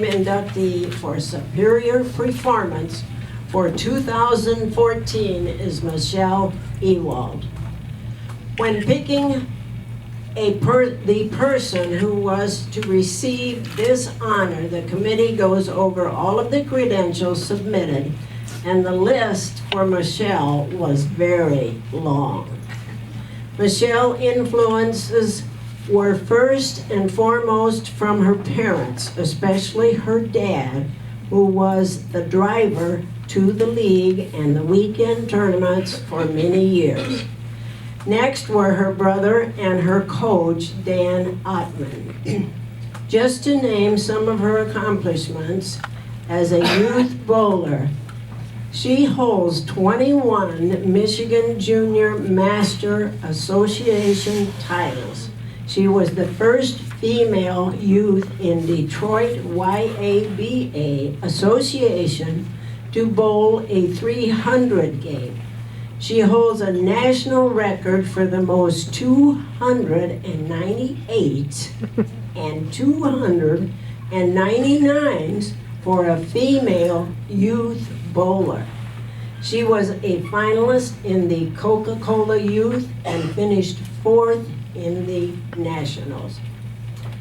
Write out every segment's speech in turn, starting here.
Inductee for superior performance for 2014 is Michelle Ewald. When picking the person who was to receive this honor, the committee goes over all of the credentials submitted, and the list for Michelle was very long. Michelle's influences were first and foremost from her parents, especially her dad, who was the driver to the league and the weekend tournaments for many years. Next were her brother and her coach, Dan Ottman. Just to name some of her accomplishments as a youth bowler, she holds 21 Michigan Junior Master Association titles. She was the first female youth in Detroit YABA Association to bowl a 300 game. She holds a national record for the most 298 and 299s for a female youth bowler. She was a finalist in the Coca-Cola Youth and finished 4th in the Nationals.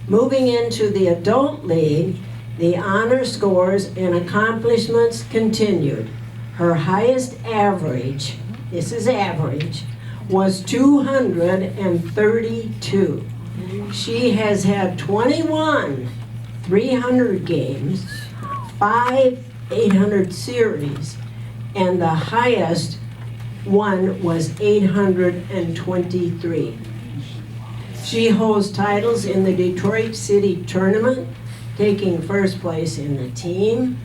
Moving into the adult league, the honor scores and accomplishments continued. Her highest average, this is average, was 232. She has had 21 300 games, 5 800 series, and the highest one was 823. She holds titles in the Detroit City Tournament, taking first place in the team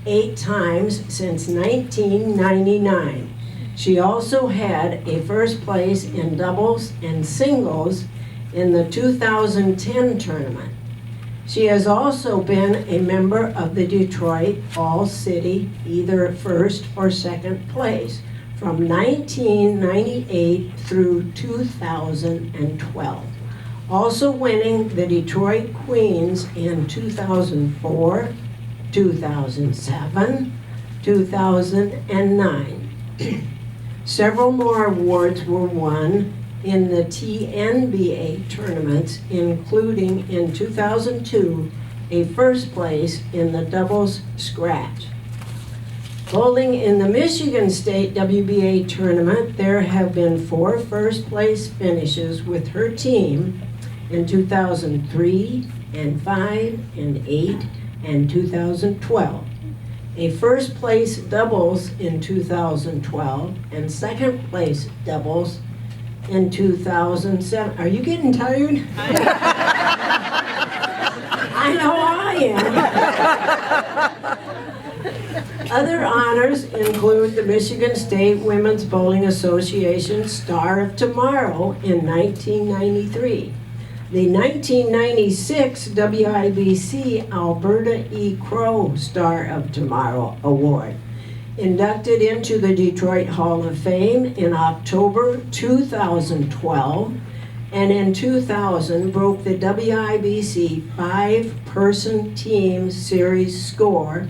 8 times since 1999. She also had a first place in doubles and singles in the 2010 tournament. She has also been a member of the Detroit All-City, either first or second place, from 1998 through 2012. Also winning the Detroit Queens in 2004, 2007, 2009. Several more awards were won in the TNBA tournaments, including in 2002, a first place in the doubles scratch. Bowling in the Michigan State WBA tournament, there have been 4 first place finishes with her team in 2003 and 5 and 8 and 2012. A first place doubles in 2012 and second place doubles in 2007. Are you getting tired? I know I am. Other honors include the Michigan State Women's Bowling Association Star of Tomorrow in 1993, the 1996 WIBC Alberta E. Crow Star of Tomorrow Award, inducted into the Detroit Hall of Fame in October 2012, and in 2000 broke the WIBC 5-person team series score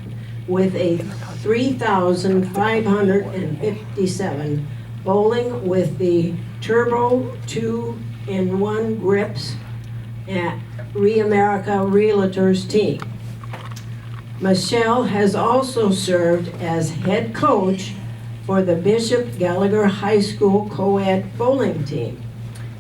with a 3,557 bowling with the Turbo 2-in-1 grips at Re-America Realtors team. Michelle has also served as head coach for the Bishop Gallagher High School co-ed bowling team.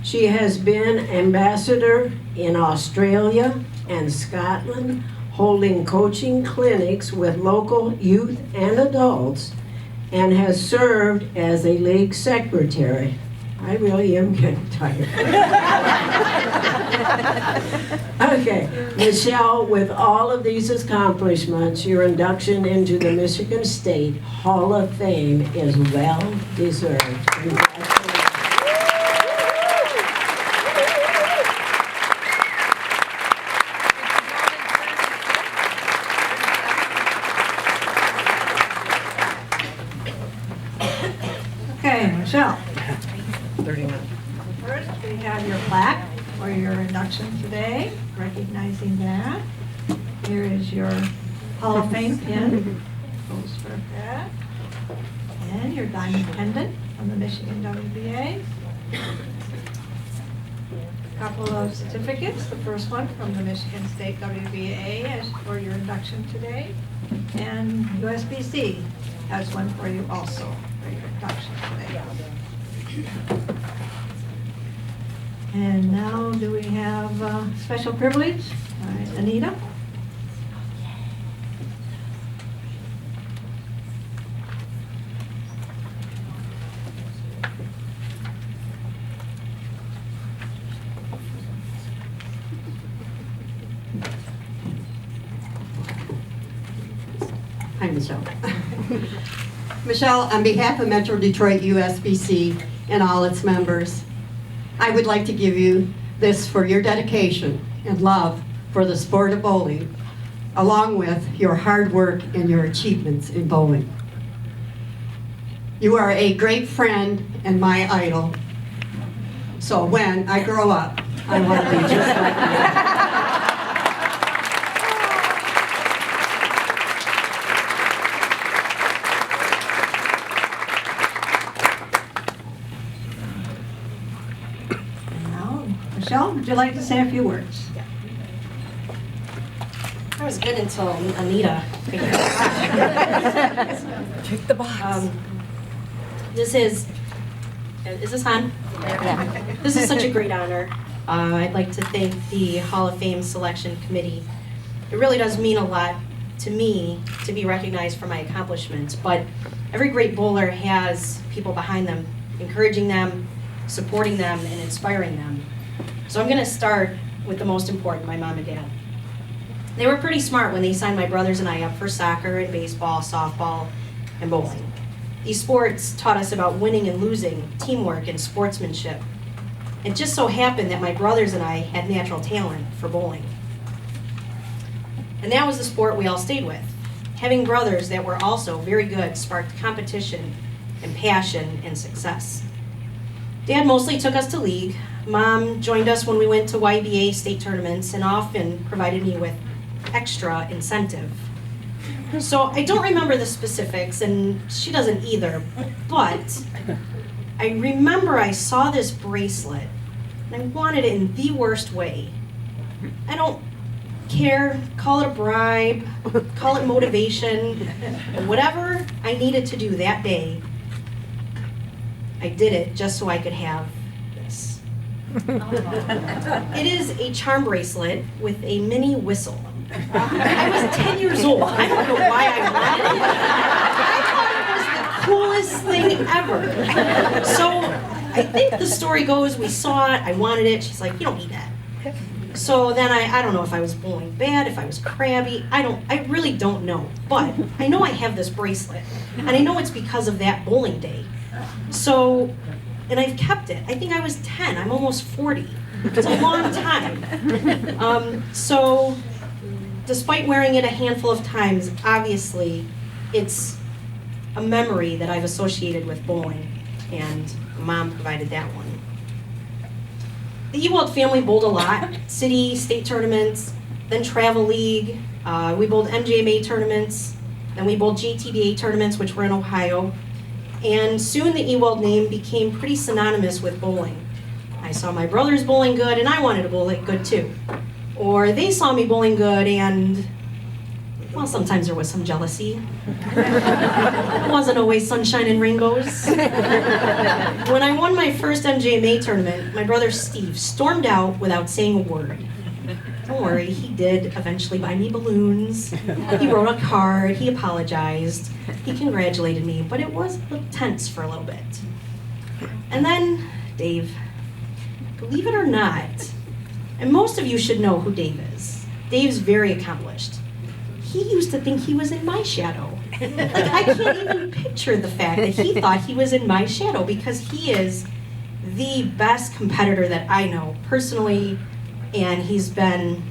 She has been ambassador in Australia and Scotland, holding coaching clinics with local youth and adults, and has served as a league secretary. I really am getting tired. Okay, Michelle, with all of these accomplishments, your induction into the Michigan State Hall of Fame is well deserved. Congratulations. Okay, Michelle. 30 minutes. First, we have your plaque for your induction today, recognizing that. Here is your Hall of Fame pin. Goes for that. And your diamond pendant from the Michigan WBA. A couple of certificates. The first one from the Michigan State WBA as for your induction today. And USBC has one for you also for your induction today. And now do we have special privilege? All right, Anita? Hi, Michelle. Michelle, on behalf of Metro Detroit USBC and all its members, I would like to give you this for your dedication and love for the sport of bowling, along with your hard work and your achievements in bowling. You are a great friend and my idol, so when I grow up, I want to be just like you. Michelle, would you like to say a few words? I was good until Anita figured it out. Check the box. This is this on? Yeah. This is such a great honor. I'd like to thank the Hall of Fame Selection Committee. It really does mean a lot to me to be recognized for my accomplishments, but every great bowler has people behind them, encouraging them, supporting them, and inspiring them. So I'm going to start with the most important, my mom and dad. They were pretty smart when they signed my brothers and I up for soccer and baseball, softball, and bowling. These sports taught us about winning and losing, teamwork, and sportsmanship. It just so happened that my brothers and I had natural talent for bowling. And that was the sport we all stayed with. Having brothers that were also very good sparked competition and passion and success. Dad mostly took us to league. Mom joined us when we went to YBA state tournaments and often provided me with extra incentive. So I don't remember the specifics, and she doesn't either, but I remember I saw this bracelet, and I wanted it in the worst way. I don't care, call it a bribe, call it motivation, whatever I needed to do that day, I did it just so I could have this. It is a charm bracelet with a mini whistle. I was 10 years old. I don't know why I wanted it. I thought it was the coolest thing ever. So I think the story goes, we saw it, I wanted it. She's like, you don't need that. So then I don't know if I was bowling bad, if I was crabby. I really don't know. But I know I have this bracelet. And I know it's because of that bowling day. So, and I've kept it. I think I was 10. I'm almost 40. It's a long time. So, despite wearing it a handful of times, obviously, it's a memory that I've associated with bowling, and Mom provided that one. The Ewald family bowled a lot, city, state tournaments, then travel league. We bowled MJMA tournaments, then we bowled JTBA tournaments, which were in Ohio. And soon the Ewald name became pretty synonymous with bowling. I saw my brothers bowling good, and I wanted to bowl it good too. Or they saw me bowling good, and, well, sometimes there was some jealousy. It wasn't always sunshine and rainbows. When I won my first MJMA tournament, my brother Steve stormed out without saying a word. Don't worry, he did eventually buy me balloons. He wrote a card, he apologized, he congratulated me, but it was a little tense for a little bit. And then, Dave, believe it or not, and most of you should know who Dave is. Dave's very accomplished. He used to think he was in my shadow. Like, I can't even picture the fact that he thought he was in my shadow, because he is the best competitor that I know personally, and he's been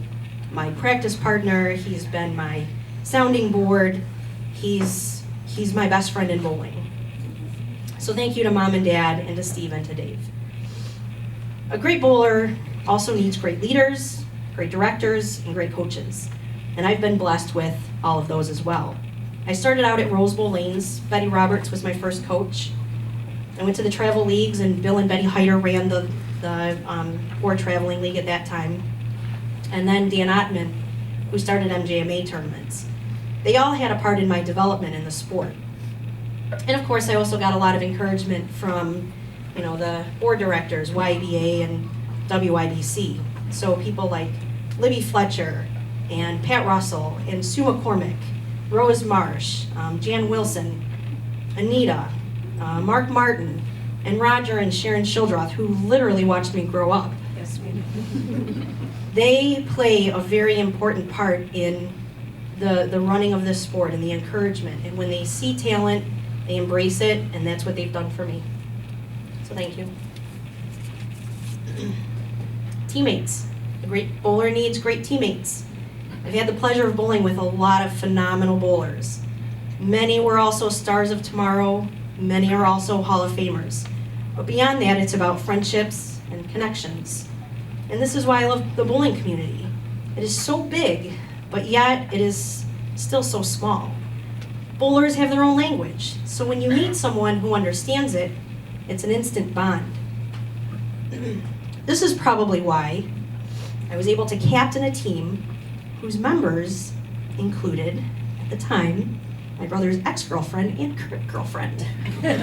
my practice partner, he's been my sounding board, he's my best friend in bowling. So thank you to Mom and Dad, and to Steve and to Dave. A great bowler also needs great leaders, great directors, and great coaches. and I've been blessed with all of those as well. I started out at Rose Bowl Lanes. Betty Roberts was my first coach. I went to the travel leagues, and Bill and Betty Heider ran the board traveling league at that time. And then Dan Ottman, who started MJMA tournaments. They all had a part in my development in the sport. And of course, I also got a lot of encouragement from, the board directors, YBA and WIBC. So people like Libby Fletcher and Pat Russell and Sue McCormick, Rose Marsh, Jan Wilson, Anita, Mark Martin, and Roger and Sharon Shildroth, who literally watched me grow up. Yes, we do. They play a very important part in the running of this sport and the encouragement. And when they see talent, they embrace it, and that's what they've done for me. So thank you. Teammates. A great bowler needs great teammates. I've had the pleasure of bowling with a lot of phenomenal bowlers. Many were also stars of tomorrow. Many are also Hall of Famers. But beyond that, it's about friendships and connections. And this is why I love the bowling community. It is so big, but yet it is still so small. Bowlers have their own language, so when you meet someone who understands it, it's an instant bond. This is probably why I was able to captain a team whose members included, at the time, my brother's ex-girlfriend and current girlfriend. Hey,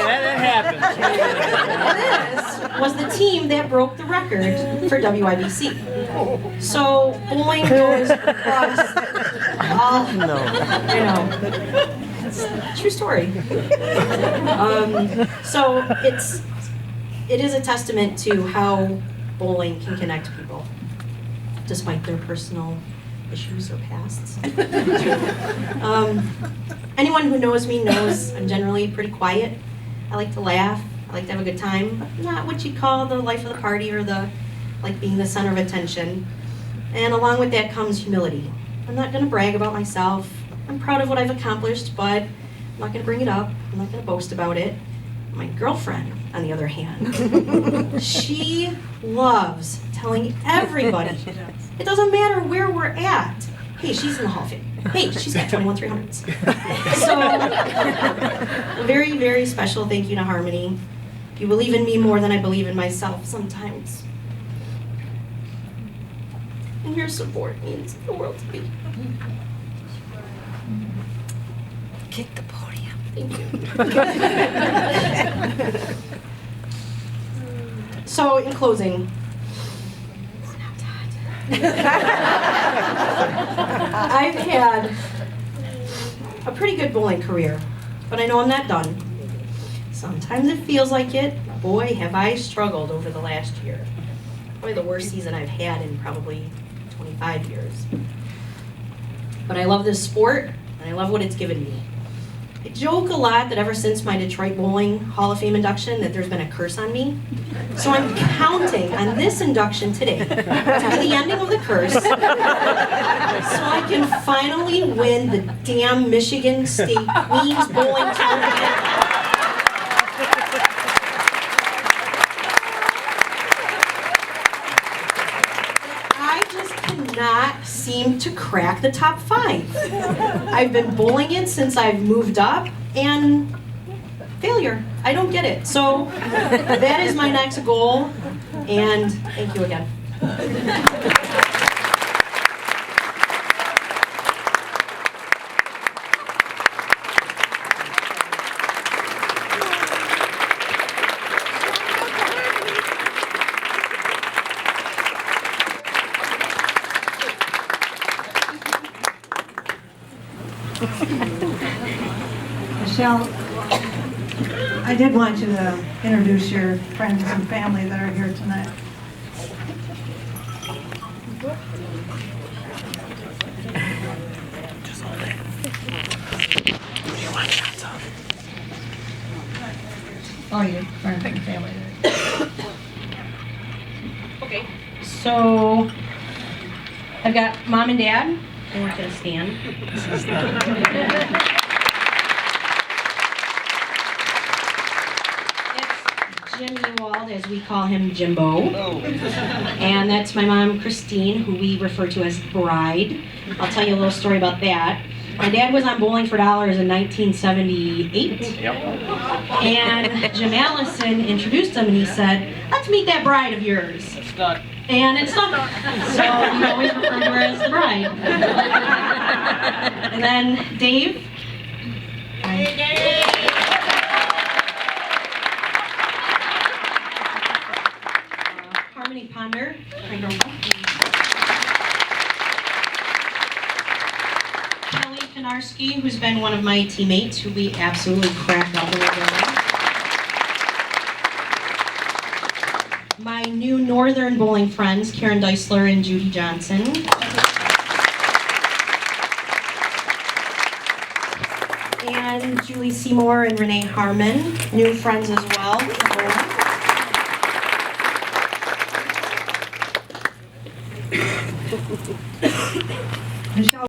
that happens. This was the team that broke the record for WIBC. So bowling goes across all. No. I know. It's a true story. So it is a testament to how bowling can connect people, despite their personal issues or pasts. Anyone who knows me knows I'm generally pretty quiet. I like to laugh. I like to have a good time. Not what you'd call the life of the party or like being the center of attention. And along with that comes humility. I'm not going to brag about myself. I'm proud of what I've accomplished, but I'm not going to bring it up. I'm not going to boast about it. My girlfriend, on the other hand, she loves telling everybody. It doesn't matter where we're at. Hey, she's in the Hall of Fame. Hey, she's got 21 300s. So, a very, very special thank you to Harmony. You believe in me more than I believe in myself sometimes. And your support means the world to me. Kick the podium. Thank you. So, in closing, I've had a pretty good bowling career, but I know I'm not done. Sometimes it feels like it. Boy, have I struggled over the last year. Probably the worst season I've had in probably 25 years. But I love this sport, and I love what it's given me. I joke a lot that ever since my Detroit Bowling Hall of Fame induction that there's been a curse on me. So I'm counting on this induction today to be the ending of the curse so I can finally win the damn Michigan State Queens Bowling Tournament. I just cannot seem to crack the top 5. I've been bowling it since I've moved up, and failure. I don't get it. So that is my next goal, and thank you again. Michelle, I did want you to introduce your friends and family that are here tonight. Oh, your friends and family. Okay. So I've got mom and dad, and we're gonna stand. It's Jim Ewald, as we call him, Jimbo. Oh. And that's my mom, Christine, who we refer to as Bride. I'll tell you a little story about that. My dad was on Bowling for Dollars in 1978. Yep. And Jim Allison introduced him and he said, let's meet that bride of yours. It's not. And it's stuck. So we always refer to her as the bride. And then Dave. Hey, Dave! Harmony Ponder. Kelly Konarski, who's been one of my teammates, who we absolutely cracked up over. My new Northern bowling friends, Karen Deisler and Judy Johnson. And Julie Seymour and Renee Harmon, new friends as well. Michelle